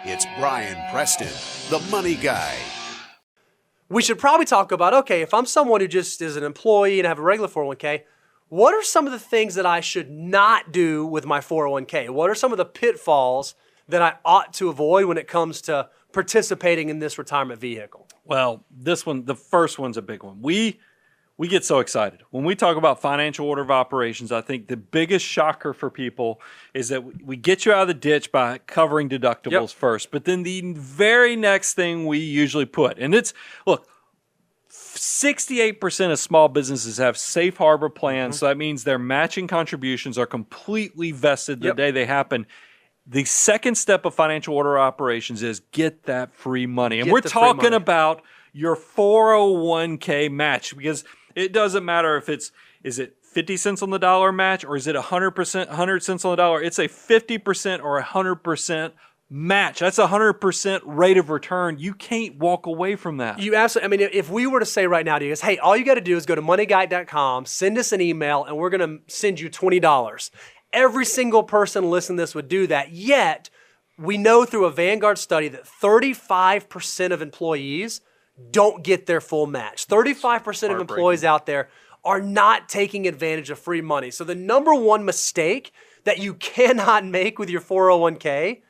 It's Brian Preston, the money guy. We should probably talk about, okay, if I'm someone who just is an employee and have a regular 401k, what are some of the things that I should not do with my 401k? What are some of the pitfalls that I ought to avoid when it comes to participating in this retirement vehicle? Well, this one, the first one's a big one. We get so excited. When we talk about financial order of operations, I think the biggest shocker for people is that we get you out of the ditch by covering deductibles first. But then the very next thing we usually put, and it's, look, 68% of small businesses have safe harbor plans. So that means their matching contributions are completely vested the day they happen. The second step of financial order operations is get that free money. And we're talking about your 401k match, because it doesn't matter if is it 50 cents on the dollar match or is it 100%, 100 cents on the dollar? It's a 50% or 100% match. That's 100% rate of return. You can't walk away from that. You absolutely, I mean, if we were to say right now to you guys, hey, all you got to do is go to moneyguide.com, send us an email, and we're going to send you $20. Every single person listening to this would do that. Yet, we know through a Vanguard study that 35% of employees don't get their full match. 35% of employees out there are not taking advantage of free money. So the number one mistake that you cannot make with your 401k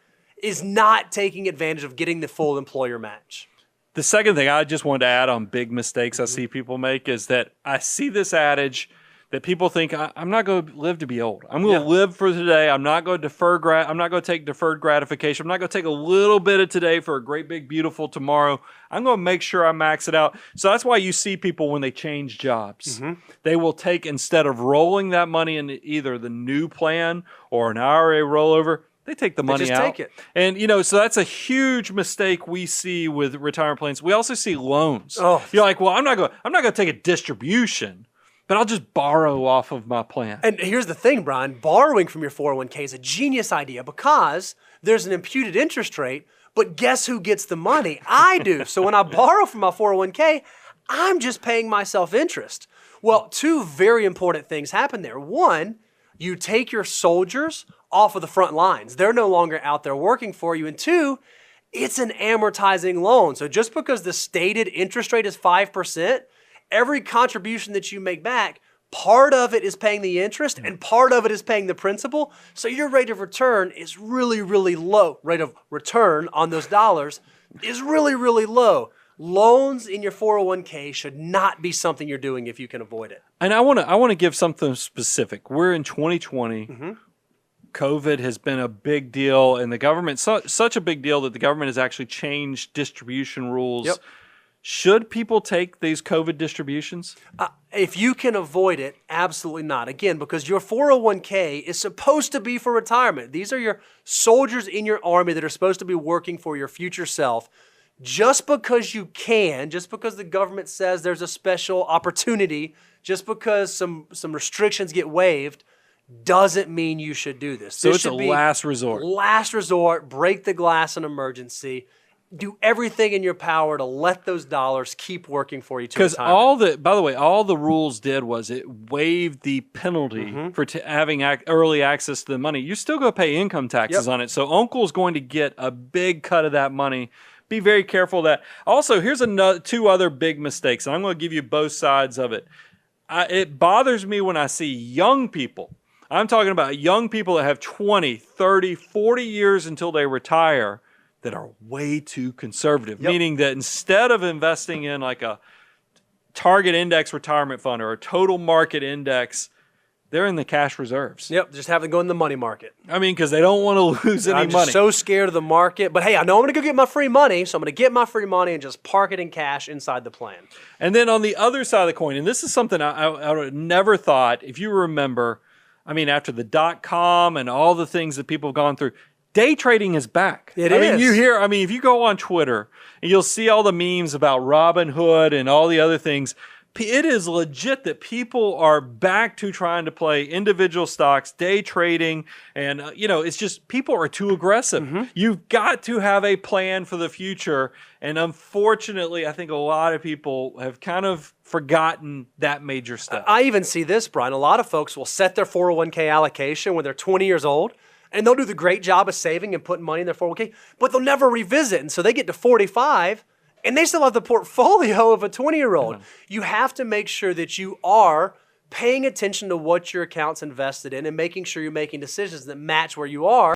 is not taking advantage of getting the full employer match. The second thing I just wanted to add on big mistakes I see people make is that I see this adage that people think, I'm not going to live to be old. I'm going to live for today. I'm not going to I'm not going to take deferred gratification. I'm not going to take a little bit of today for a great big beautiful tomorrow. I'm going to make sure I max it out. So that's why you see people when they change jobs, they will take, instead of rolling that money into either the new plan or an IRA rollover, they take the money out. Take it. And, so that's a huge mistake we see with retirement plans. We also see loans. Oh. You're like, well, I'm not going to take a distribution, but I'll just borrow off of my plan. And here's the thing, Brian. Borrowing from your 401k is a genius idea because there's an imputed interest rate, but guess who gets the money? I do. So when I borrow from my 401k, I'm just paying myself interest. Well, two very important things happen there. One, you take your soldiers off of the front lines. They're no longer out there working for you. And two, it's an amortizing loan. So just because the stated interest rate is 5%, every contribution that you make back, part of it is paying the interest and part of it is paying the principal. So your rate of return is really, really low. Rate of return on those dollars is really, really low. Loans in your 401k should not be something you're doing if you can avoid it. And I want to give something specific. We're in 2020. COVID has been a big deal, and the government, such a big deal that the government has actually changed distribution rules. Should people take these COVID distributions? If you can avoid it, absolutely not. Again, because your 401k is supposed to be for retirement. These are your soldiers in your army that are supposed to be working for your future self. Just because you can, just because the government says there's a special opportunity, just because some restrictions get waived, doesn't mean you should do this. So it's a last resort. Last resort, break the glass in emergency. Do everything in your power to let those dollars keep working for you. Because by the way, all the rules did was it waived the penalty for having early access to the money. You're still going to pay income taxes on it. So Uncle's going to get a big cut of that money. Be very careful of that. Also, here's two other big mistakes, and I'm going to give you both sides of it. It bothers me when I see young people. I'm talking about young people that have 20, 30, 40 years until they retire that are way too conservative, meaning that instead of investing in like a target index retirement fund or a total market index, they're in the cash reserves. Just have them go in the money market. I mean, because they don't want to lose any money. I'm just so scared of the market. But hey, I know I'm going to go get my free money, so I'm going to get my free money and just park it in cash inside the plan. And then on the other side of the coin, and this is something I would have never thought, if you remember, I mean, after the .com and all the things that people have gone through, day trading is back. It is. If you go on Twitter and you'll see all the memes about Robinhood and all the other things, it is legit that people are back to trying to play individual stocks, day trading, and it's just people are too aggressive. You've got to have a plan for the future, and unfortunately, I think a lot of people have kind of forgotten that major step. I even see this, Brian. A lot of folks will set their 401k allocation when they're 20 years old, and they'll do the great job of saving and putting money in their 401k, but they'll never revisit. And so they get to 45 and they still have the portfolio of a 20-year-old. You have to make sure that you are paying attention to what your account's invested in and making sure you're making decisions that match where you are.